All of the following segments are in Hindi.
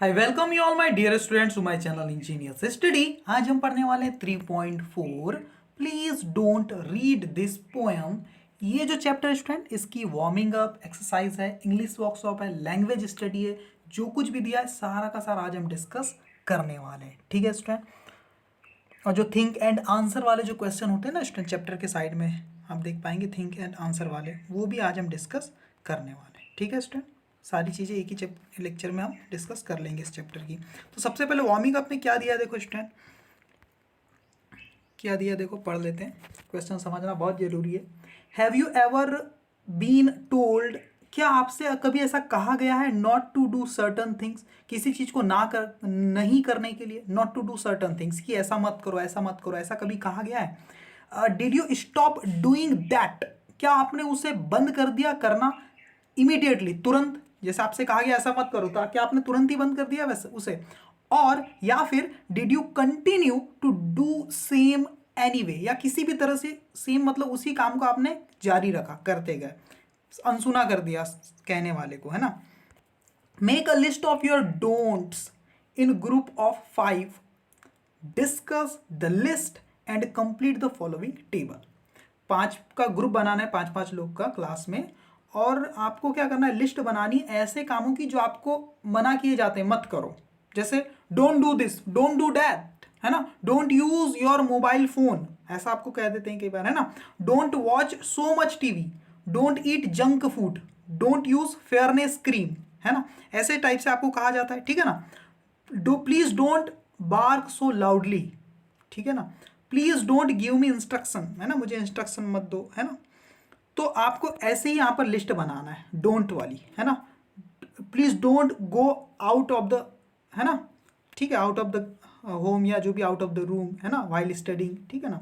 Hi welcome you all my dear students to my channel engineers study. आज हम पढ़ने वाले हैं 3.4 please don't read this poem. ये जो चैप्टर स्टूडेंट इसकी वार्मिंग अप एक्सरसाइज है, इंग्लिश वर्कशॉप है, लैंग्वेज स्टडी है, जो कुछ भी दिया है सारा का सारा आज हम डिस्कस करने वाले हैं। ठीक है स्टूडेंट, और जो थिंक एंड आंसर वाले जो क्वेश्चन होते हैं ना स्टूडेंट चैप्टर के साइड में आप देख पाएंगे थिंक एंड आंसर वाले, वो भी आज हम डिस्कस करने वाले हैं। ठीक है स्टूडेंट, सारी चीज़ें एक ही लेक्चर में हम डिस्कस कर लेंगे इस चैप्टर की। तो सबसे पहले वार्मिंग अप में क्या दिया है देखो स्टूडेंट, क्या दिया देखो पढ़ लेते हैं। क्वेश्चन समझना बहुत जरूरी है। Have you ever been told, क्या आपसे कभी ऐसा कहा गया है not to do certain things, किसी चीज को नहीं करने के लिए, not to do certain things, कि ऐसा मत करो ऐसा मत करो, ऐसा कभी कहा गया है। Did you stop doing that, क्या आपने उसे बंद कर दिया करना इमीडिएटली, तुरंत, जैसे आपसे कहा गया ऐसा मत करो तो क्या आपने तुरंत ही बंद कर दिया वैसे उसे। और या फिर did you continue to do same anyway, या किसी भी तरह से सेम मतलब उसी काम को आपने जारी रखा, करते गए, अनसुना कर दिया कहने वाले को, है ना। Make a list of your don'ts in group of 5, discuss the list and complete the following table. 5 का ग्रुप बनाना है, 5-5 लोग का क्लास में, और आपको क्या करना है, लिस्ट बनानी ऐसे कामों की जो आपको मना किए जाते हैं मत करो, जैसे don't do this, don't do that, है ना। Don't use your mobile phone, ऐसा आपको कह देते हैं कई बार, है ना। Don't watch so much TV, don't eat junk food, don't use fairness cream, है ना। ऐसे टाइप से आपको कहा जाता है, ठीक है ना। Please don't bark so loudly, ठीक है ना। Please don't give me instruction, है ना, मुझे इंस्ट्रक्शन मत दो, है ना। तो आपको ऐसे ही यहां पर लिस्ट बनाना है डोंट वाली, है ना। Please don't go out of the, है ना, ठीक है, आउट ऑफ द होम, या जो भी आउट ऑफ द रूम, है ना, वाइल स्टडिंग, ठीक है ना।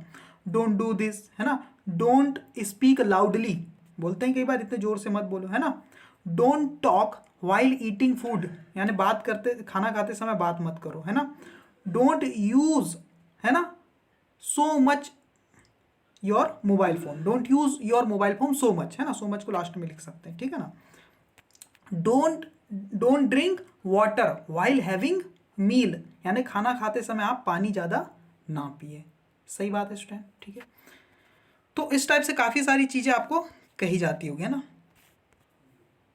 डोंट डू दिस, है ना। डोंट स्पीक लाउडली, बोलते हैं कई बार इतने जोर से मत बोलो, है ना। Don't talk while eating food, यानी बात करते, खाना खाते समय बात मत करो, है ना। डोंट यूज, है ना, so much your mobile phone, don't use your mobile phone so much, है ना, सो मच को लास्ट में लिख सकते हैं, ठीक है ना। Don't don't drink water while having meal, यानी खाना खाते समय आप पानी ज्यादा ना पिए। सही बात है स्टूडेंट, ठीक है। तो इस टाइप से काफी सारी चीजें आपको कही जाती होगी, है ना।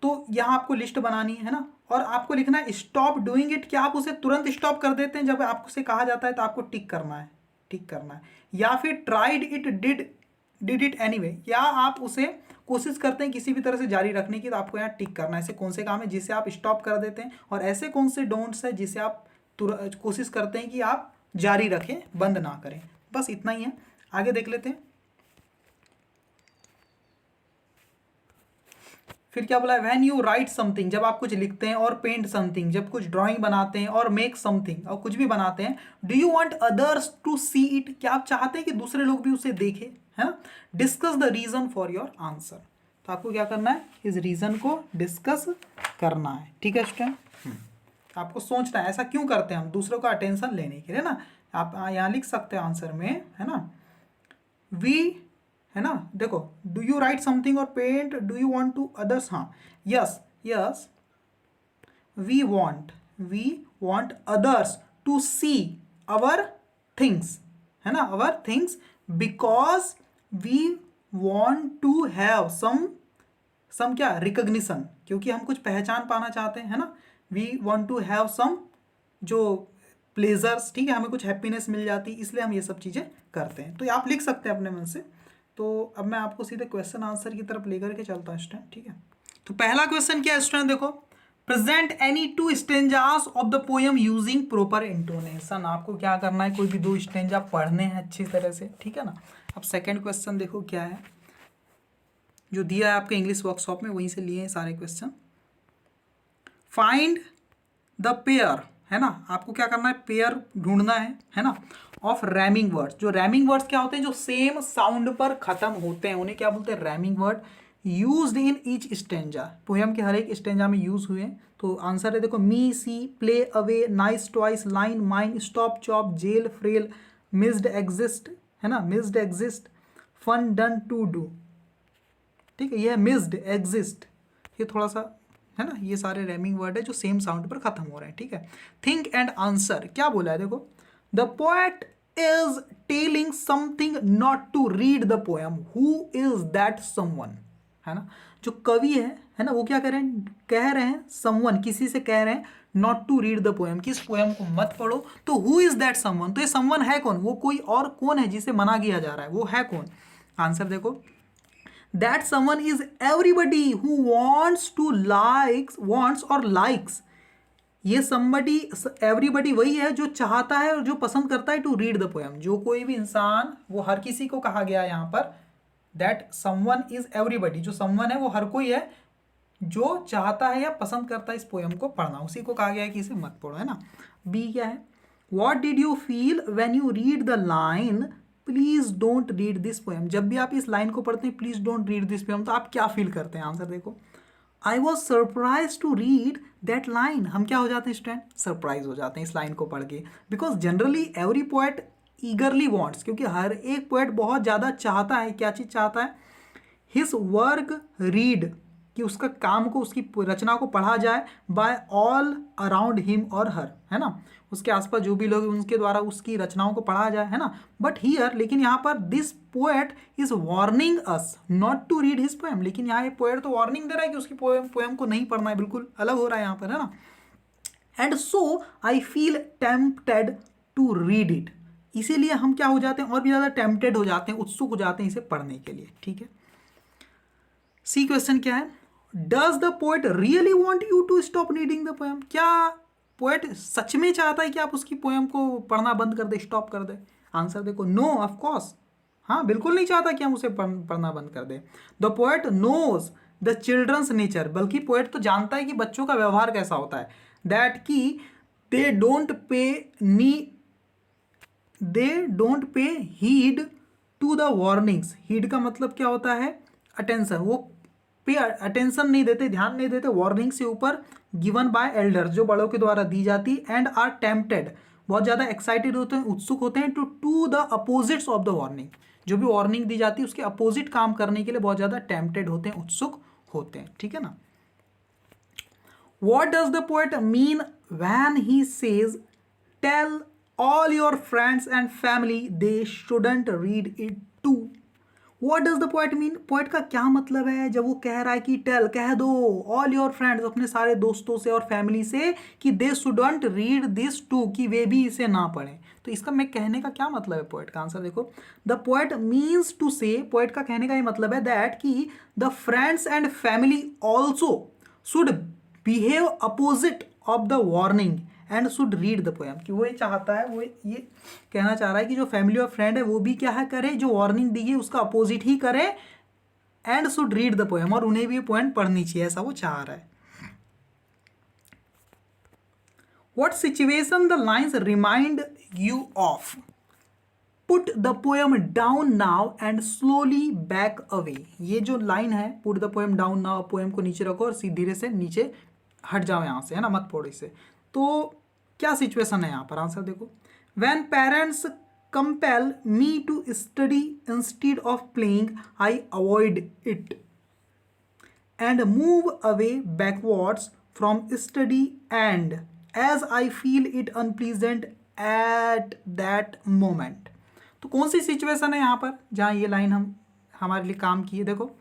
तो यहां आपको लिस्ट बनानी है ना, और आपको लिखना है स्टॉप डूइंग इट, क्या आप उसे तुरंत स्टॉप कर देते हैं जब आपसे कहा जाता है, तो आपको टिक करना है, टिक करना है। या फिर tried it, did it anyway, या आप उसे कोशिश करते हैं किसी भी तरह से जारी रखने की, तो आपको यहाँ टिक करना है। ऐसे कौन से काम है जिसे आप स्टॉप कर देते हैं, और ऐसे कौन से डोंट्स है जिसे आप कोशिश करते हैं कि आप जारी रखें, बंद ना करें। बस इतना ही है, आगे देख लेते हैं। फिर क्या बोला है, व्हेन यू राइट समथिंग, जब आप कुछ लिखते हैं, और पेंट समथिंग, जब कुछ ड्राइंग बनाते हैं, और मेक समथिंग, और कुछ भी बनाते हैं। Do you want others to see it, क्या आप चाहते हैं कि दूसरे लोग भी उसे देखें, है ना। Discuss the reason for your answer, तो आपको क्या करना है, इस रीजन को डिस्कस करना है, ठीक है स्टूडेंट। आपको सोचना है ऐसा क्यों करते हैं हम, दूसरों का अटेंशन लेने के लिए ना। आप यहाँ लिख सकते हैं आंसर में, है ना, वी, है ना, देखो, डू यू राइट समथिंग और paint, do you want to others, हाँ, yes yes, we want others to see our things, है ना, our things, because we want to have some क्या, रिकग्निशन, क्योंकि हम कुछ पहचान पाना चाहते हैं, है ना। We want to have some जो प्लेजर्स, ठीक है, हमें कुछ हैप्पीनेस मिल जाती, इसलिए हम ये सब चीज़ें करते हैं। तो आप लिख सकते हैं अपने मन से। तो अब मैं आपको सीधे क्वेश्चन आंसर की तरफ लेकर के चलता हूँ स्टूडेंट, ठीक है। तो पहला क्वेश्चन क्या है स्टूडेंट, देखो, present any 2 stanzas of the poem using proper intonation. आपको क्या करना है, कोई भी 2 स्टेंजा पढ़ने हैं अच्छी तरह से, ठीक है ना। अब सेकंड क्वेश्चन देखो क्या है, जो दिया है आपके इंग्लिश वर्कशॉप में, वहीं से लिए हैं सारे क्वेश्चन। फाइंड द पेयर, है ना, आपको क्या करना है, पेयर ढूंढना है ना, ऑफ रैमिंग वर्ड्स। जो रैमिंग वर्ड्स क्या होते हैं, जो सेम साउंड पर खत्म होते हैं, उन्हें क्या बोलते हैं, rhyming word, used in each stanza, poem के हर एक स्टेंजा में यूज हुए हैं। तो आंसर है देखो, me, see, play, away, nice, twice, line, mine, stop, chop, jail, frail, mist, exist, है ना, mist, exist, fun, done, two, do, ठीक है। ये है मिस्ड, एग्जिस्ट, ये थोड़ा सा है ना, ये सारे रैमिंग वर्ड है जो सेम साउंड पर खत्म हो रहे हैं, ठीक है। थिंक एंड आंसर क्या बोला है, देखो the poet is telling something not to read the poem, who is that someone, है ना, जो कवि है ना, वो क्या कह रहे हैं समवन, किसी से कह रहे हैं not to read the poem, कि इस पोएम को मत पढ़ो, तो हु इज दैट समवन, तो ये समवन है कौन, वो कोई और कौन है जिसे मना किया जा रहा है, वो है कौन। आंसर देखो, that someone is everybody who wants और likes, ये somebody एवरीबडी वही है जो चाहता है और जो पसंद करता है टू रीड द पोएम, जो कोई भी इंसान, वो हर किसी को कहा गया है यहाँ पर, दैट समवन इज एवरीबडी, जो समवन है वो हर कोई है जो चाहता है या पसंद करता है इस पोएम को पढ़ना, उसी को कहा गया है कि इसे मत पढ़ो, है ना। बी क्या है, what did you feel when you read the line please don't read this poem, जब भी आप इस लाइन को पढ़ते हैं please don't read this poem, तो आप क्या फील करते हैं। आंसर देखो, I was surprise to read that line, हम क्या हो जाते हैं स्टूडेंट, सरप्राइज हो जाते हैं इस लाइन को पढ़ के, because generally every poet ईगरली wants, क्योंकि हर एक पोएट बहुत ज़्यादा चाहता है, क्या चीज़ चाहता है, हिज वर्क रीड, कि उसका काम को, उसकी रचना को पढ़ा जाए बाय ऑल अराउंड हिम और हर, है ना, उसके आसपास जो भी लोग हैं उनके द्वारा उसकी रचनाओं को पढ़ा जाए, है ना। बट हियर, लेकिन यहाँ पर this poet is warning us not to read his poem, लेकिन यहाँ ये पोएट तो वार्निंग दे रहा है कि उसकी पोएम को नहीं पढ़ना है, बिल्कुल अलग हो रहा है यहाँ पर, है ना। And so I feel tempted to read it, इसीलिए हम क्या हो जाते हैं, और भी ज़्यादा टेम्प्टेड हो जाते हैं, उत्सुक हो जाते हैं इसे पढ़ने के लिए, ठीक है। सी क्वेश्चन क्या है, does the poet really want you to stop reading the poem, क्या पोएट सच में चाहता है कि आप उसकी पोएम को पढ़ना बंद कर दे, स्टॉप कर दे। आंसर देखो, नो ऑफ कोर्स, हाँ बिल्कुल नहीं चाहता कि हम उसे पढ़ना बंद कर दे। The poet knows the children's nature, बल्कि पोएट तो जानता है कि बच्चों का व्यवहार कैसा होता है, दैट कि they don't pay heed to the warnings, heed का मतलब क्या होता है, अटेंशन, वो पे अटेंशन नहीं देते, ध्यान नहीं देते वार्निंग से ऊपर, गिवन बाय एल्डर्स, जो बड़ों के द्वारा दी जाती, एंड आर टेम्प्टेड, बहुत ज़्यादा एक्साइटेड होते हैं, उत्सुक होते हैं, to the opposites of the warning, जो भी वार्निंग दी जाती है उसके अपोजिट काम करने के लिए बहुत ज़्यादा टेम्प्टेड होते हैं, उत्सुक होते हैं, ठीक है ना। What does the poet mean when he says tell all your friends and family they shouldn't read it too, what does the poet mean, poet का क्या मतलब है जब वो कह रहा है कि टेल, कह दो, ऑल योर फ्रेंड्स, अपने सारे दोस्तों से और फैमिली से, कि they shouldn't read this too, कि वे भी इसे ना पढ़ें, तो इसका मैं कहने का क्या मतलब है पोएट का। आंसर देखो, द पोएट मीन्स टू से, पोएट का कहने का ये मतलब है दैट कि the friends and family also should behave opposite of the warning and should read the poem, कि वो ये चाहता है, वो ये कहना चाह रहा है कि जो फैमिली और फ्रेंड है वो भी क्या है करे, जो वार्निंग दी है उसका अपोजिट ही करे, and should read the poem, और उन्हें भी ये पोएम पढ़नी चाहिए, ऐसा वो चाह रहा है। What situation the lines remind you of, put the poem down now and slowly back away, ये जो लाइन है, put the poem down now, poem को नीचे रखो और धीरे से नीचे हट जाओ यहाँ से, है ना, मत पढ़ो इसे, तो क्या सिचुएशन है यहाँ पर। आंसर देखो, when parents compel me to study instead of playing I avoid it and move away backwards from study and as I feel it unpleasant at that moment, तो कौन सी सिचुएशन है यहाँ पर जहाँ ये लाइन हमारे लिए काम की है। देखो,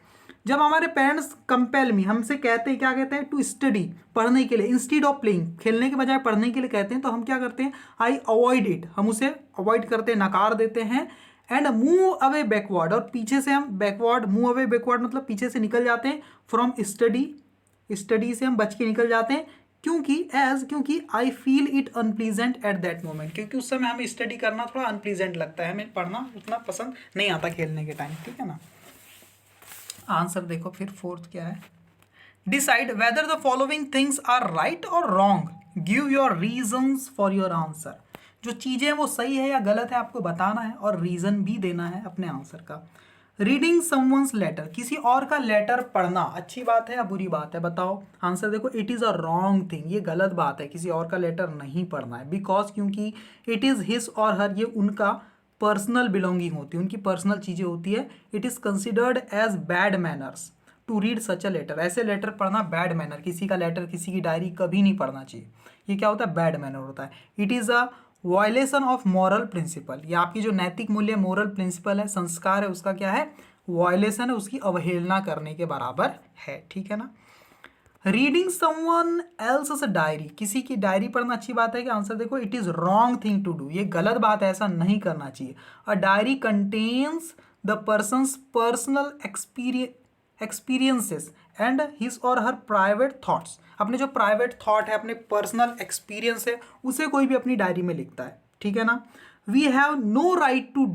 जब हमारे पेरेंट्स कंपेल मी, हमसे कहते हैं, क्या कहते हैं, टू स्टडी, पढ़ने के लिए, इंस्टीड ऑफ प्लेइंग, खेलने के बजाय पढ़ने के लिए कहते हैं, तो हम क्या करते हैं, आई अवॉइड इट, हम उसे अवॉइड करते हैं, नकार देते हैं, एंड मूव अवे बैकवर्ड, और पीछे से हम बैकवर्ड, मूव अवे बैकवर्ड मतलब पीछे से निकल जाते हैं, फ्रॉम स्टडी, स्टडी से हम बच के निकल जाते हैं, क्योंकि आई feel it unpleasant at that moment, क्योंकि उस समय हमें स्टडी करना थोड़ा अनप्लीजेंट लगता है, हमें पढ़ना उतना पसंद नहीं आता खेलने के टाइम, ठीक है ना। आंसर देखो फिर फोर्थ क्या है, decide whether the following things are right और wrong, give your reasons for your answer, जो चीज़ें वो सही है या गलत है आपको बताना है और रीज़न भी देना है अपने आंसर का। रीडिंग समवंस लेटर, किसी और का लेटर पढ़ना अच्छी बात है या बुरी बात है, बताओ। आंसर देखो, it is a wrong thing, ये गलत बात है, किसी और का लेटर नहीं पढ़ना है, बिकॉज क्योंकि इट इज़ हिज और हर, ये उनका पर्सनल बिलोंगिंग होती है, उनकी पर्सनल चीज़ें होती है, it is considered as bad manners to read such a letter. ऐसे लेटर पढ़ना बैड मैनर, किसी का लेटर, किसी की डायरी कभी नहीं पढ़ना चाहिए। ये क्या होता है? बैड मैनर होता है। It is a violation of moral principle. ये आपकी जो नैतिक मूल्य, मोरल प्रिंसिपल है, संस्कार है, उसका क्या है? वायलेशन है, उसकी अवहेलना करने के बराबर है। ठीक है ना? रीडिंग समवन एल्स डायरी, किसी की डायरी पढ़ना अच्छी बात है कि? आंसर देखो, it is wrong thing to do, ये गलत बात है, ऐसा नहीं करना चाहिए। A diary contains the person's personal experiences and his or her private thoughts. अपने जो प्राइवेट थॉट है, अपने पर्सनल एक्सपीरियंस है, उसे कोई भी अपनी डायरी में लिखता है। ठीक है ना? We have no right to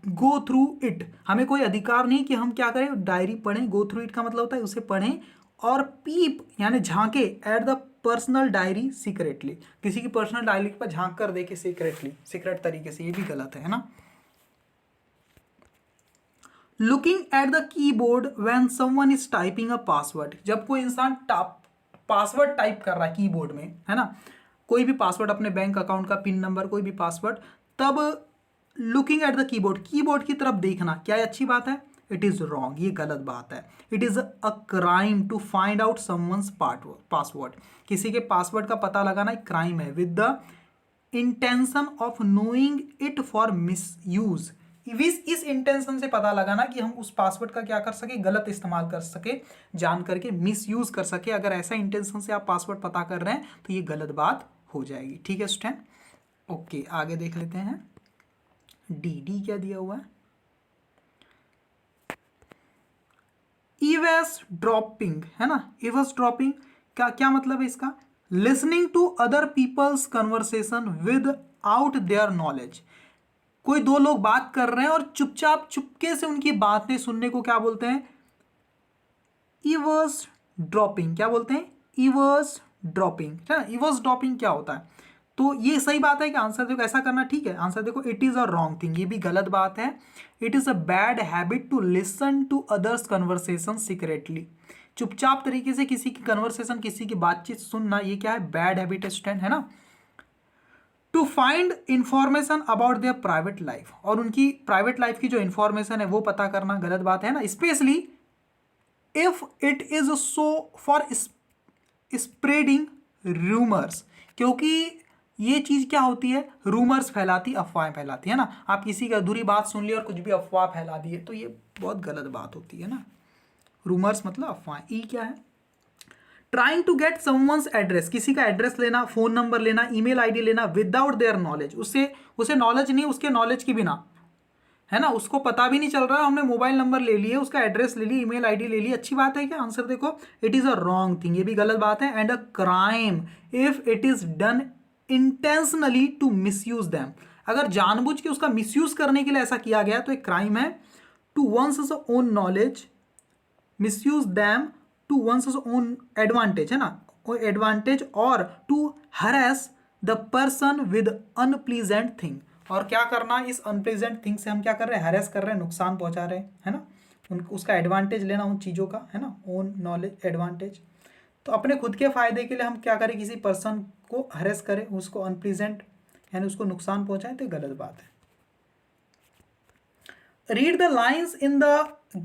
go through it, हमें कोई अधिकार नहीं कि हम क्या करें? डायरी पढ़ें। गो थ्रू इट का मतलब होता है उसे पढ़ें। और पीप यानी झांके at the personal diary secretly, किसी की पर्सनल डायरी पर झांक कर देखे सीक्रेटली, सीक्रेट तरीके से, ये भी गलत है ना? Looking at the keyboard when someone is typing a password, जब कोई इंसान पासवर्ड टाइप कर रहा है कीबोर्ड में, है ना, कोई भी पासवर्ड, अपने बैंक अकाउंट का पिन नंबर, कोई भी पासवर्ड, तब looking at the keyboard, keyboard की तरफ देखना, क्या ये अच्छी बात है? इट इज रॉन्ग, ये गलत बात है। It is a crime to find out someone's password, किसी के पासवर्ड का पता लगाना एक क्राइम है। With the intention of knowing it for misuse, इस इंटेंशन से पता लगाना कि हम उस पासवर्ड का क्या कर सके? गलत इस्तेमाल कर सके, जान करके मिस यूज कर सके। अगर ऐसा इंटेंशन से आप पासवर्ड पता कर रहे हैं तो ये गलत बात हो जाएगी। ठीक है स्टूडेंट? ओके, आगे देख लेते हैं। डी क्या दिया हुआ है? ईवेस ड्रॉपिंग, है ना? ईवेस ड्रॉपिंग का क्या मतलब है इसका? Listening to other people's conversation without their knowledge, कोई दो लोग बात कर रहे हैं और चुपचाप चुपके से उनकी बातें सुनने को क्या बोलते हैं? ईवर्स ड्रॉपिंग। क्या बोलते हैं? ईवर्स ड्रॉपिंग, है ना? ईवर्स ड्रॉपिंग क्या होता है? तो ये सही बात है कि? आंसर देखो, ऐसा करना ठीक है। आंसर देखो, it is a wrong thing, ये भी गलत बात है। It is a bad habit to listen to others conversation secretly, चुपचाप तरीके से किसी की कन्वर्सेशन, किसी की बातचीत सुनना, ये क्या है? बैड हैबिट है स्टूडेंट, है ना? To find information about their private life, और उनकी प्राइवेट लाइफ की जो इंफॉर्मेशन है वो पता करना गलत बात है ना? Specially if it is so for spreading rumours, क्योंकि ये चीज क्या होती है? रूमर्स फैलाती, अफवाहें फैलाती, है ना? आप किसी की अधूरी बात सुन ली और कुछ भी अफवाह फैला दी है, तो ये बहुत गलत बात होती है ना? रूमर्स मतलब अफवाह। ई क्या है? Trying to get someone's address, किसी का एड्रेस लेना, फोन नंबर लेना, ईमेल आईडी लेना विदाउट देयर नॉलेज, उसे नॉलेज नहीं, उसके नॉलेज के बिना, है ना? उसको पता भी नहीं चल रहा है, हमने मोबाइल नंबर ले लिए, उसका एड्रेस ले ली, ईमेल आईडी ले ली, अच्छी बात है क्या? आंसर देखो, it is a wrong thing, ये भी गलत बात है। And a crime if it is done intentionally to misuse them, अगर जानबूझ के उसका मिसयूज करने के लिए ऐसा किया गया तो एक क्राइम है। To one's own knowledge misuse them to one's own advantage, है ना? एडवांटेज, और to harass the person with unpleasant thing, और क्या करना? इस अनप्लीजेंट थिंग से हम क्या कर रहे हैं? हरेस कर रहे हैं, नुकसान पहुंचा रहे हैं, है ना? उसका एडवांटेज लेना उन चीज़ों का, है ना? ओन नॉलेज एडवांटेज, तो अपने खुद के फायदे के लिए हम क्या करें? किसी पर्सन को हरेस करें, उसको अनप्लीजेंट यानी उसको नुकसान पहुंचाएं, तो गलत बात है। Read the lines in the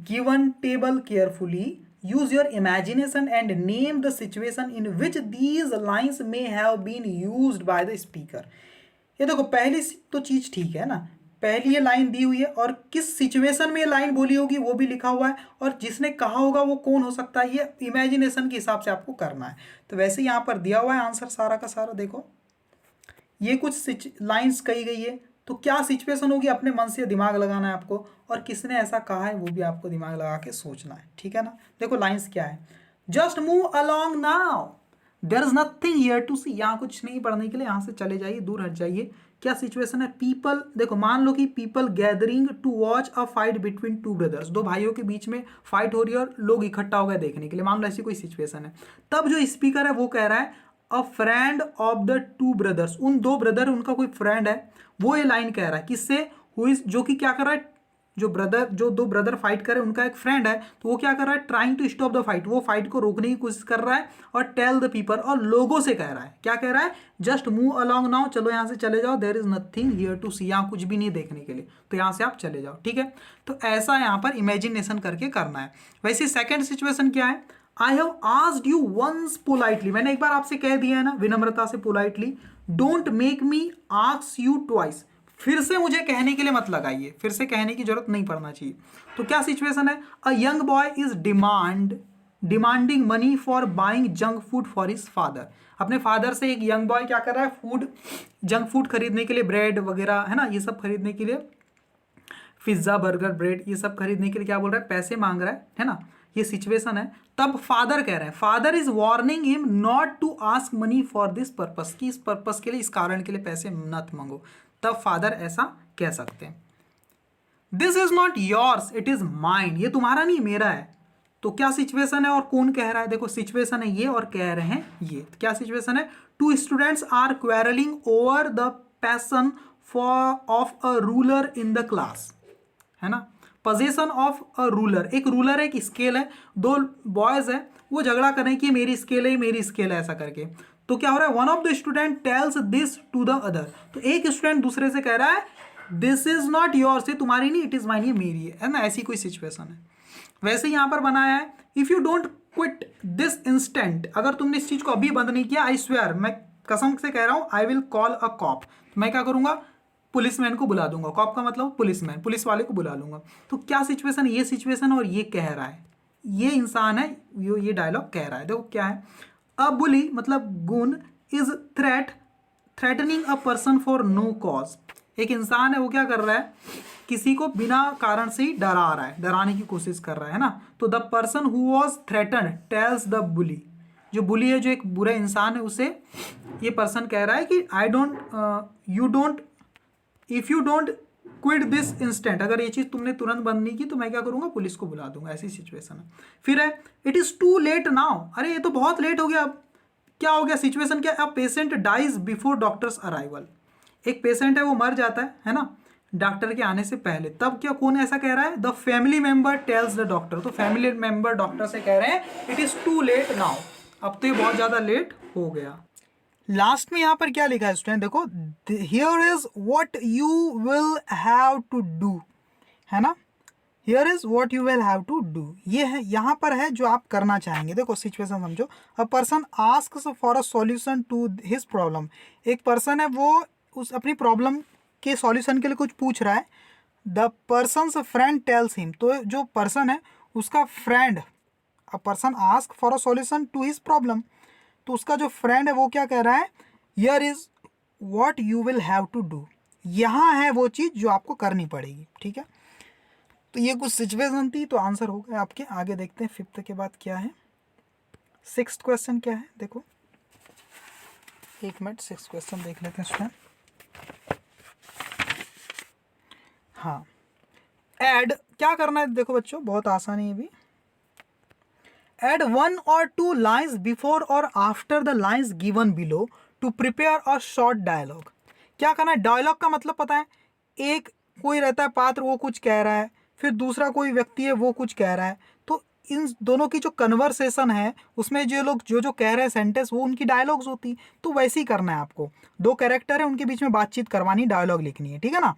given table carefully. Use your imagination and name the situation in which these lines may have been used by the speaker. ये देखो, पहली तो चीज ठीक है ना, पहली ये लाइन दी हुई है और किस सिचुएशन में ये लाइन बोली होगी वो भी लिखा हुआ है, और जिसने कहा होगा वो कौन हो सकता है, ये इमेजिनेशन के हिसाब से आपको करना है। तो वैसे यहाँ पर दिया हुआ है आंसर सारा का सारा, देखो ये कुछ लाइंस कही गई है, तो क्या सिचुएशन होगी? अपने मन से दिमाग लगाना है आपको, और किसने ऐसा कहा है वो भी आपको दिमाग लगा के सोचना है। ठीक है ना? देखो लाइंस क्या है? Just move along now, there is nothing here to see, यहाँ कुछ नहीं पढ़ने के लिए, यहाँ से चले जाइए, दूर हट जाइए। क्या सिचुएशन है? पीपल, देखो मान लो कि people gathering to watch a fight between two brothers, दो भाइयों के बीच में फाइट हो रही है और लोग इकट्ठा हो गए देखने के लिए, मान लो ऐसी कोई सिचुएशन है। तब जो स्पीकर है वो कह रहा है अ friend of the two brothers, उन दो ब्रदर, उनका कोई फ्रेंड है, वो ये लाइन कह रहा है, किससे? हु इज, जो कि क्या कर रहा है? जो दो ब्रदर फाइट कर रहे हैं उनका एक फ्रेंड है, तो वो क्या कर रहा है, trying to stop the fight, वो फाइट को रोकने की कोशिश कर रहा है, और टेल द पीपल, और लोगों से कह रहा है, क्या कह रहा है, जस्ट मूव अलॉन्ग नाउ, चलो यहाँ से चले जाओ, there is nothing here to see, यहाँ कुछ भी नहीं देखने के लिए, तो यहाँ से आप चले जाओ, ठीक है। तो ऐसा यहाँ पर इमेजिनेशन करके करना है। वैसे सेकेंड सिचुएशन क्या है, I have asked you once politely, मैंने एक बार आपसे कह दिया है ना विनम्रता से, politely, don't make me ask you twice, फिर से मुझे कहने के लिए मत लगाइए, फिर से कहने की जरूरत नहीं पड़ना चाहिए। तो क्या सिचुएशन है, a young boy is demanding money for buying junk food for his father, अपने फादर से एक यंग बॉय क्या कर रहा है, जंक फूड खरीदने के लिए, ब्रेड वगैरह है ना, ये सब खरीदने के लिए, पिज्जा बर्गर ब्रेड ये सब खरीदने के लिए क्या बोल रहा है, पैसे मांग रहा है ना, ये सिचुएशन है। तब फादर कह रहे हैं, father is warning him not to ask money for this purpose, कि इस पर्पस के लिए, इस कारण के लिए पैसे मत मांगो, तब फादर ऐसा कह सकते हैं। This is not yours it is mind, ये तुम्हारा नहीं मेरा है। तो क्या सिचुएशन है और कौन कह रहा है, देखो सिचुएशन है ये और कह रहे हैं ये, तो क्या सिचुएशन है, two students are quarrelling over the passion of a ruler in the class, है ना, पोजीशन ऑफ अ रूलर, एक रूलर है, एक स्केल है, दो बॉयज है, वो झगड़ा कर रहे हैं कि मेरी स्केल है, मेरी स्केल है, ऐसा करके। तो क्या हो रहा है, one of the student tells this to the other, तो एक स्टूडेंट दूसरे से कह रहा है दिस इज नॉट योर्स, ये तुम्हारी नहीं, इट इज माइन, ये मेरी है ना, ऐसी कोई सिचुएशन है। वैसे यहां पर बनाया है, if you don't quit this instant, अगर तुमने इस चीज को अभी बंद नहीं किया, आई स्वेयर, मैं कसम से कह रहा हूं, I will call a cop, मैं क्या करूंगा, पुलिसमैन को बुला दूंगा, कॉप का मतलब पुलिसमैन, पुलिस वाले को बुला लूंगा। तो क्या सिचुएशन, ये सिचुएशन और ये कह रहा है, ये इंसान है, ये डायलॉग कह रहा है, देखो क्या है, अ बुली मतलब गुण, is threatening a person for no cause, एक इंसान है वो क्या कर रहा है, किसी को बिना कारण से ही डरा रहा है, डराने की कोशिश कर रहा है ना। तो the person who was threatened tells the बुली, जो बुली है, जो एक बुरा इंसान है, उसे ये पर्सन कह रहा है कि if you don't quit this instant, अगर ये चीज़ तुमने तुरंत बंद नहीं की तो मैं क्या करूंगा, पुलिस को बुला दूंगा, ऐसी सिचुएशन है। फिर है, it is too late now, अरे ये तो बहुत लेट हो गया, अब क्या हो गया, सिचुएशन क्या, a patient dies before doctor's arrival, एक पेशेंट है वो मर जाता है ना, डॉक्टर के आने से पहले, तब क्या, कौन ऐसा कह रहा है, the family member tells the doctor, तो फैमिली मेंबर डॉक्टर से कह रहे हैं it is too late now, अब तो ये बहुत ज़्यादा लेट हो गया। लास्ट में यहाँ पर क्या लिखा है स्टूडेंट, देखो, here is what you will have to do, है ना, here is what you will have to do, ये है, यहाँ पर है जो आप करना चाहेंगे। देखो सिचुएशन समझो, a person asks for a solution to his problem, एक पर्सन है वो उस अपनी प्रॉब्लम के सॉल्यूशन के लिए कुछ पूछ रहा है, the person's friend tells him, तो जो पर्सन है उसका friend, a person ask for a solution to his problem, तो उसका जो फ्रेंड है वो क्या कह रहा है, here is what you will have to do, यहाँ है वो चीज़ जो आपको करनी पड़ेगी, ठीक है। तो ये कुछ सिचुएशन थी, तो आंसर हो गए आपके। आगे देखते हैं फिफ्थ के बाद क्या है, सिक्स्थ क्वेश्चन क्या है, देखो एक मिनट, सिक्स्थ क्वेश्चन देख लेते हैं स्टूडेंट। हाँ, ऐड क्या करना है, देखो बच्चों बहुत आसान है ये भी, add one or two lines before or after the lines given below to prepare a short dialogue, क्या करना है, डायलॉग का मतलब पता है, एक कोई रहता है पात्र, वो कुछ कह रहा है, फिर दूसरा कोई व्यक्ति है वो कुछ कह रहा है, तो इन दोनों की जो कन्वर्सेशन है उसमें जो लोग जो कह रहे हैं सेंटेंस, वो उनकी डायलॉग्स होती, तो वैसे ही करना है आपको, दो कैरेक्टर है उनके बीच में बातचीत करवानी, डायलॉग लिखनी है, ठीक है ना।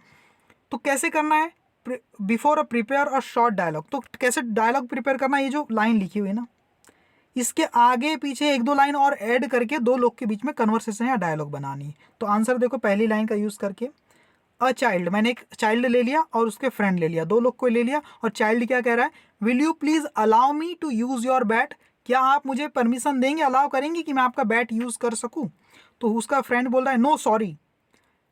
तो कैसे करना है, before a prepare a short dialogue, तो कैसे डायलॉग प्रिपेयर करना, ये जो लाइन लिखी हुई है ना, इसके आगे पीछे एक दो लाइन और ऐड करके दो लोग के बीच में कन्वर्सेशन या डायलॉग बनानी है। तो आंसर देखो, पहली लाइन का यूज़ करके, अ चाइल्ड, मैंने एक चाइल्ड ले लिया और उसके फ्रेंड ले लिया, दो लोग को ले लिया, और चाइल्ड क्या कह रहा है, will you please allow me to use your bat, क्या आप मुझे परमिशन देंगे, अलाउ करेंगे कि मैं आपका बैट यूज़ कर सकूँ। तो उसका फ्रेंड बोल रहा है, no sorry,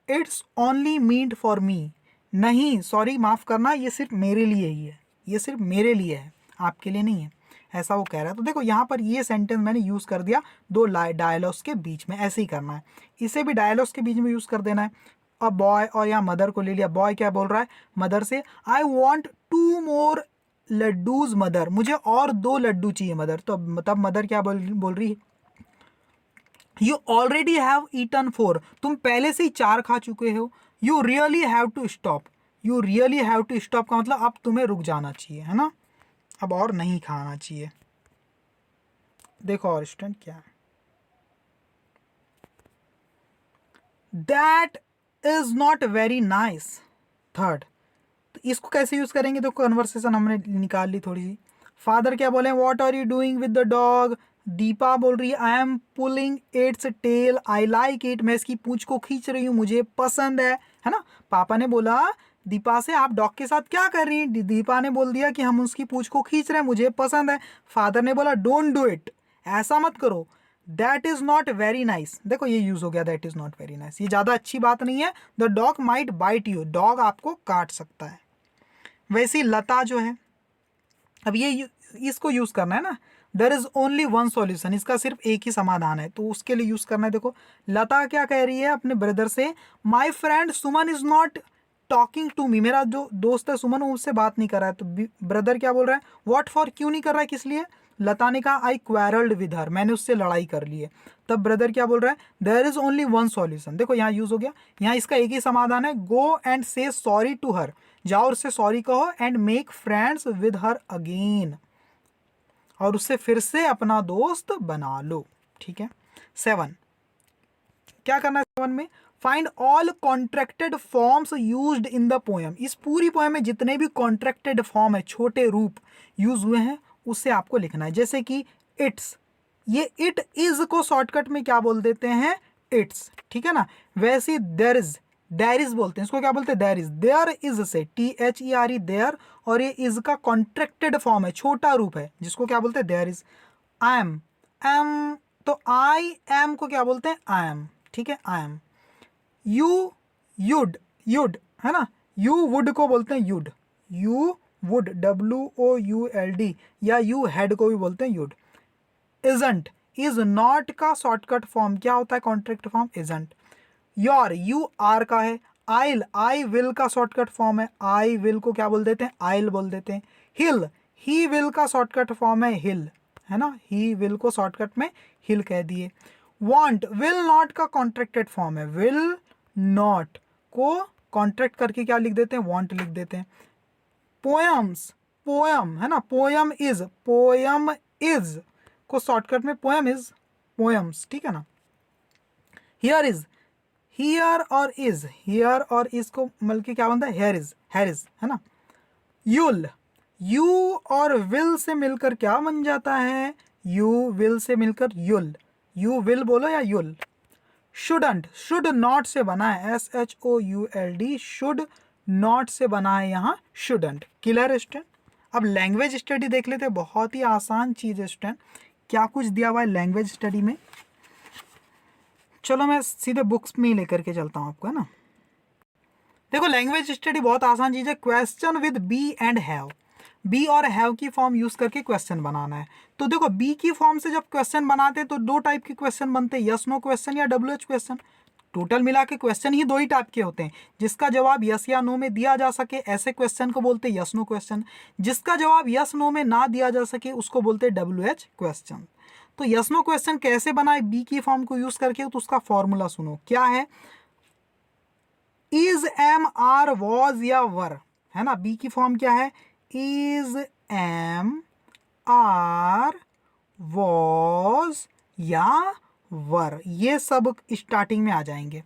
it's only meant for me, नहीं सॉरी माफ़ करना, ये सिर्फ मेरे लिए ही है, ये सिर्फ मेरे लिए है, आपके लिए नहीं है, ऐसा वो कह रहा है। तो देखो यहाँ पर ये सेंटेंस मैंने यूज़ कर दिया दो डायलॉग्स के बीच में, ऐसे ही करना है, इसे भी डायलॉग्स के बीच में यूज़ कर देना है। अब बॉय और यहाँ मदर को ले लिया, बॉय क्या बोल रहा है मदर से, I want 2 more laddoos mother, मुझे और 2 लड्डू चाहिए मदर। तो तब मदर क्या बोल रही है, यू ऑलरेडी हैव ईटन 4, तुम पहले से ही 4 खा चुके हो, you really have to stop, you really have to stop का मतलब अब तुम्हें रुक जाना चाहिए, है ना, अब और नहीं खाना चाहिए। देखो और स्टूडेंट क्या है, that is not very nice. Third, तो इसको कैसे यूज करेंगे, तो कन्वर्सेशन हमने निकाल ली थोड़ी सी। फादर क्या बोले, what are you doing with the dog. Deepa बोल रही है I am pulling its tail, I like it, मैं इसकी पूंछ को खींच रही हूँ, मुझे पसंद है ना। पापा ने बोला दीपा से आप डॉग के साथ क्या कर रही हैं, दीपा ने बोल दिया कि हम उसकी पूंछ को खींच रहे हैं, मुझे पसंद है। फादर ने बोला डोंट डू इट, ऐसा मत करो। That is not very nice, देखो ये यूज हो गया, that is not very nice, ये ज्यादा अच्छी बात नहीं है। The dog might bite you, dog आपको काट सकता है। वैसे ही लता जो है, अब ये इसको यूज करना है ना, there is only one solution, इसका सिर्फ एक ही समाधान है, तो उसके लिए यूज करना है। देखो लता क्या कह रही है अपने ब्रदर से, my friend Suman is not talking to me, मेरा जो दोस्त है सुमन वो उससे बात नहीं कर रहा है। तो ब्रदर क्या बोल रहा है, व्हाट फॉर, क्यों नहीं कर रहा है, किस लिए। लता ने कहा आई क्वेरल्ड विद हर, मैंने उससे लड़ाई कर ली है। तब ब्रदर क्या बोल रहा है, there is only one solution, देखो यहाँ यूज हो गया, यहाँ इसका एक ही समाधान है, गो एंड से सॉरी टू हर, जाओ और उससे सॉरी कहो, and make friends with her again, और उससे फिर से अपना दोस्त बना लो। ठीक है। 7, क्या करना है 7 में, find all contracted forms used in the poem, इस पूरी पोएम में जितने भी कॉन्ट्रैक्टेड फॉर्म है, छोटे रूप यूज हुए हैं, उससे आपको लिखना है। जैसे कि इट्स, ये इट इज को शॉर्टकट में क्या बोल देते हैं, इट्स, ठीक है ना। वैसे देयर इज, देयर इज बोलते हैं, इसको क्या बोलते हैं, देयर इज, देयर इज से THERE देयर, और ये इज का कॉन्ट्रैक्टेड फॉर्म है, छोटा रूप है, जिसको क्या बोलते हैं, there is. I am, am, तो आई एम को क्या बोलते हैं, आई एम, ठीक है, I am. You, you'd, you'd है ना, यू वुड को बोलते हैं युड, यू वुड, WOULD, या यू हैड को भी बोलते हैं युड। इजंट, इज नॉट का शॉर्टकट फॉर्म क्या होता है, contract form isn't. You're, you are का है। आइल, आई विल का शॉर्टकट फॉर्म है, आई विल को क्या बोल देते हैं, आइल बोल देते हैं। हिल, ही विल का शॉर्टकट फॉर्म है हिल, है ना, ही विल को शॉर्टकट में हिल कह दिए। वांट, विल नॉट का कॉन्ट्रैक्टेड फॉर्म है, विल नॉट को कॉन्ट्रैक्ट करके क्या लिख देते हैं, वांट लिख देते हैं। पोएम्स, पोएम है ना, पोएम इज को शॉर्टकट में पोएम इज, पोएम्स, ठीक है ना। हियर इज, हियर और इज, हियर और इज को मिल के क्या बनता है, हेयर इज, है ना। यूल, यू और विल से मिलकर क्या बन जाता है, यू विल से मिलकर युल, यू विल बोलो या युल। शुडंट, शुड नॉट से बना है, SHOULD, शुड नॉट से बना है यहाँ शुडंट। Clear student. अब लैंग्वेज स्टडी देख लेते हैं, बहुत ही आसान चीज़ है स्टूडेंट, क्या कुछ दिया हुआ है लैंग्वेज स्टडी में। चलो मैं सीधे बुक्स में ही लेकर के चलता हूँ आपको, है ना। देखो लैंग्वेज स्टडी बहुत आसान चीज़ है, question with be and have, be और हैव की फॉर्म यूज करके क्वेश्चन बनाना है। तो देखो बी की फॉर्म से जब क्वेश्चन बनाते हैं तो 2 टाइप के क्वेश्चन बनते हैं, यस नो क्वेश्चन या WH क्वेश्चन। टोटल मिला के क्वेश्चन ही 2 ही टाइप के होते हैं, जिसका जवाब यस या नो में दिया जा सके ऐसे क्वेश्चन को बोलते हैं यस नो क्वेश्चन, जिसका जवाब यस नो में ना दिया जा सके उसको बोलते हैं WH क्वेश्चन। तो यस नो क्वेश्चन कैसे बनाए बी की फॉर्म को यूज करके, तो उसका फॉर्मूला सुनो क्या है, इज, एम, आर, वॉज या वर, है ना। बी की फॉर्म क्या है, इज, एम, आर, वॉज या वर, ये सब स्टार्टिंग में आ जाएंगे।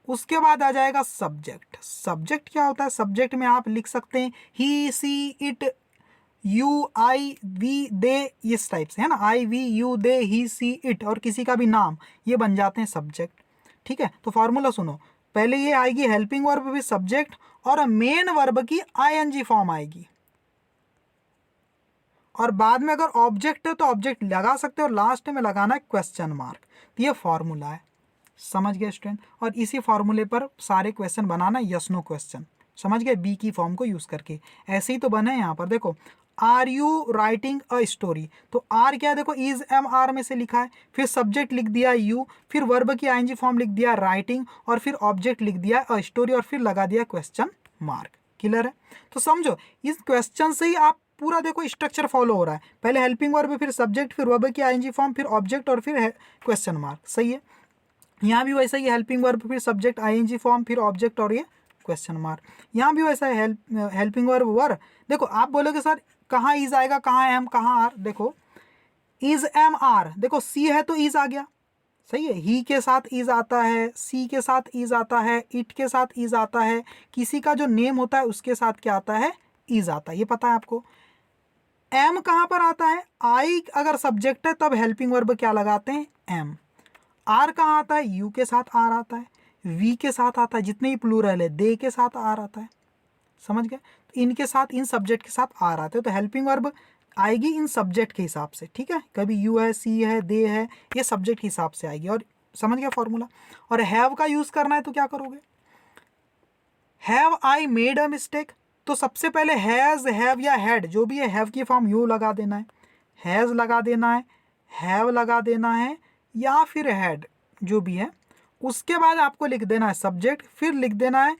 उसके बाद आ जाएगा सब्जेक्ट। सब्जेक्ट क्या होता है, सब्जेक्ट में आप लिख सकते हैं he, she, it, you, I, we, they, इस टाइप से, है ना, I, we, you, they, he, she, it, और किसी का भी नाम, ये बन जाते हैं सब्जेक्ट। ठीक है, तो फॉर्मूला सुनो, पहले ये आएगी हेल्पिंग वर्ब भी सब्जेक्ट, और मेन वर्ब की ING फॉर्म आएगी, और बाद में अगर ऑब्जेक्ट है तो ऑब्जेक्ट लगा सकते हो, और लास्ट में लगाना है क्वेश्चन मार्क। तो ये फॉर्मूला है, समझ गए स्टूडेंट। और इसी फॉर्मूले पर सारे क्वेश्चन बनाना, यस नो क्वेश्चन, समझ गए, बी की फॉर्म को यूज करके। ऐसे ही तो बने यहाँ पर, देखो are you writing a story, तो आर क्या है, देखो इज, एम, आर में से लिखा है, फिर सब्जेक्ट लिख दिया यू, फिर वर्ब की ING फॉर्म लिख दिया राइटिंग, और फिर ऑब्जेक्ट लिख दिया अ स्टोरी, और फिर लगा दिया क्वेश्चन मार्क। क्लियर है। तो समझो इस क्वेश्चन से ही आप पूरा देखो स्ट्रक्चर फॉलो हो रहा है, पहले हेल्पिंग वर्ब, फिर सब्जेक्ट, फिर वर्ब की ING फॉर्म, फिर ऑब्जेक्ट, और फिर क्वेश्चन मार्क। सही है, यहाँ भी वैसा ही हेल्पिंग वर्ब, फिर सब्जेक्ट, ING फॉर्म, फिर ऑब्जेक्ट, और ये क्वेश्चन मार्क। यहाँ भी वैसा है, हेल्पिंग वर्ब वर। देखो आप बोलोगे सर कहाँ इज आएगा, कहाँ एम, कहाँ आर। देखो इज एम आर, देखो सी है तो इज आ गया, सही है। ही के साथ इज आता है, सी के साथ इज आता है, इट के साथ इज आता है, किसी का जो नेम होता है उसके साथ क्या आता है, इज आता है, ये पता है आपको। एम कहाँ पर आता है, आई अगर सब्जेक्ट है तब हेल्पिंग वर्ब क्या लगाते हैं, एम। आर कहाँ आता है, यू के साथ आर आता है, वी के साथ आता है, जितने भी प्लूरल है दे के साथ आर आता है, समझ गए। तो इनके साथ, इन सब्जेक्ट के साथ आर आते हैं, तो हेल्पिंग वर्ब आएगी इन सब्जेक्ट के हिसाब से, ठीक है। कभी यू है, सी है, दे है, ये सब्जेक्ट के हिसाब से आएगी। और समझ गया फॉर्मूला। और हैव का यूज करना है तो क्या करोगे, have I made a mistake, तो सबसे पहले हैज, हैव या हैड जो भी है, हैव की फॉर्म यू लगा देना है, हैज लगा देना है, हैव लगा देना है, या फिर हैड जो भी है। उसके बाद आपको लिख देना है सब्जेक्ट, फिर लिख देना है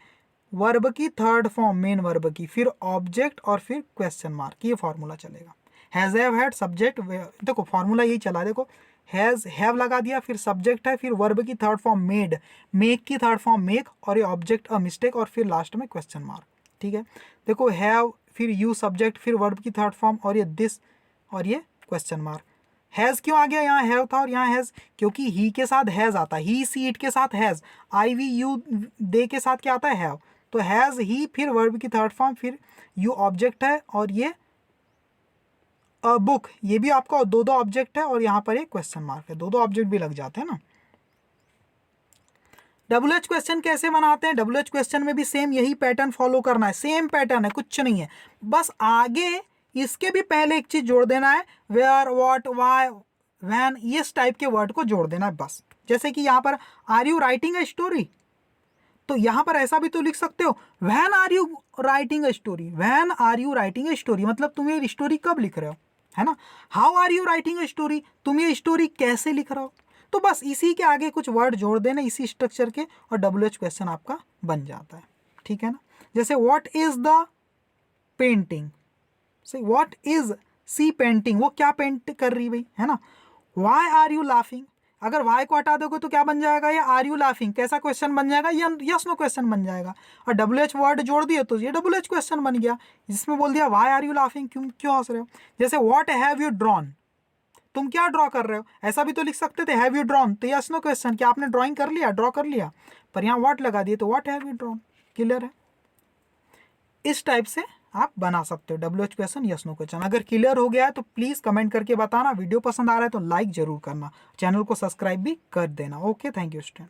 वर्ब की थर्ड फॉर्म, मेन वर्ब की, फिर ऑब्जेक्ट और फिर क्वेश्चन मार्क, ये फॉर्मूला चलेगा। हैज, हैव, हैड, सब्जेक्ट, देखो फॉर्मूला यही चला, देखो हैज, हैव लगा दिया, फिर सब्जेक्ट है, फिर वर्ब की थर्ड फॉर्म मेड, मेक की थर्ड फॉर्म मेक, और ये ऑब्जेक्ट अ मिस्टेक, और फिर लास्ट में क्वेश्चन मार्क, ठीक है। देखो हैव, फिर यू सब्जेक्ट, फिर वर्ब की थर्ड फॉर्म, और ये दिस, और ये क्वेश्चन मार्क। हैज़ क्यों आ गया, यहाँ हैव था और यहाँ हैज़, क्योंकि ही के साथ हैज़ आता है, ही सी इट के साथ has, I we you they के साथ क्या आता है, हैव। तो हैज़ ही, फिर वर्ब की थर्ड फॉर्म, फिर यू ऑब्जेक्ट है, और ये अ बुक, ये भी आपका दो दो ऑब्जेक्ट है, और यहाँ पर एक क्वेश्चन मार्क है, दो दो ऑब्जेक्ट भी लग जाते हैं ना। डब्ल्यू एच क्वेश्चन कैसे बनाते हैं, डब्ल्यू एच क्वेश्चन में भी सेम यही पैटर्न फॉलो करना है, सेम पैटर्न है, कुछ नहीं है। बस आगे इसके भी पहले एक चीज जोड़ देना है, वेयर, व्हाट, व्हाई, व्हेन, इस टाइप के वर्ड को जोड़ देना है बस। जैसे कि यहाँ पर are you writing a story, तो यहाँ पर ऐसा भी तो लिख सकते हो, when are you writing a story, when are you writing a story, मतलब तुम ये स्टोरी कब लिख रहे हो, है ना। How are you writing a story, तुम ये स्टोरी कैसे लिख रहे हो। तो बस इसी के आगे कुछ वर्ड जोड़ देना, इसी स्ट्रक्चर के, और डब्ल्यू एच क्वेश्चन आपका बन जाता है, ठीक है ना। जैसे व्हाट इज द पेंटिंग, से व्हाट इज सी पेंटिंग, वो क्या पेंट कर रही भाई, है ना। वाई आर यू लाफिंग, अगर वाई को हटा दोगे तो क्या बन जाएगा, ये आर यू लाफिंग कैसा क्वेश्चन बन जाएगा, यस नो क्वेश्चन बन जाएगा। और डब्ल्यू एच वर्ड जोड़ दिए तो ये डब्ल्यू एच क्वेश्चन बन गया, जिसमें बोल दिया वाई आर यू लाफिंग, क्यों क्यों हंस रहे हो। जैसे व्हाट हैव यू ड्रॉन, तुम क्या ड्रॉ कर रहे हो, ऐसा भी तो लिख सकते थे, हैव यू ड्रॉन, तो यस नो क्वेश्चन, क्या आपने ड्राइंग कर लिया, ड्रॉ कर लिया, पर यहाँ व्हाट लगा दिए तो what have you drawn, clear है। इस टाइप से आप बना सकते हो W H question, yes no question. अगर क्लियर हो गया है तो प्लीज़ कमेंट करके बताना, वीडियो पसंद आ रहा है तो लाइक जरूर करना, चैनल को सब्सक्राइब भी कर देना। Okay, thank you student.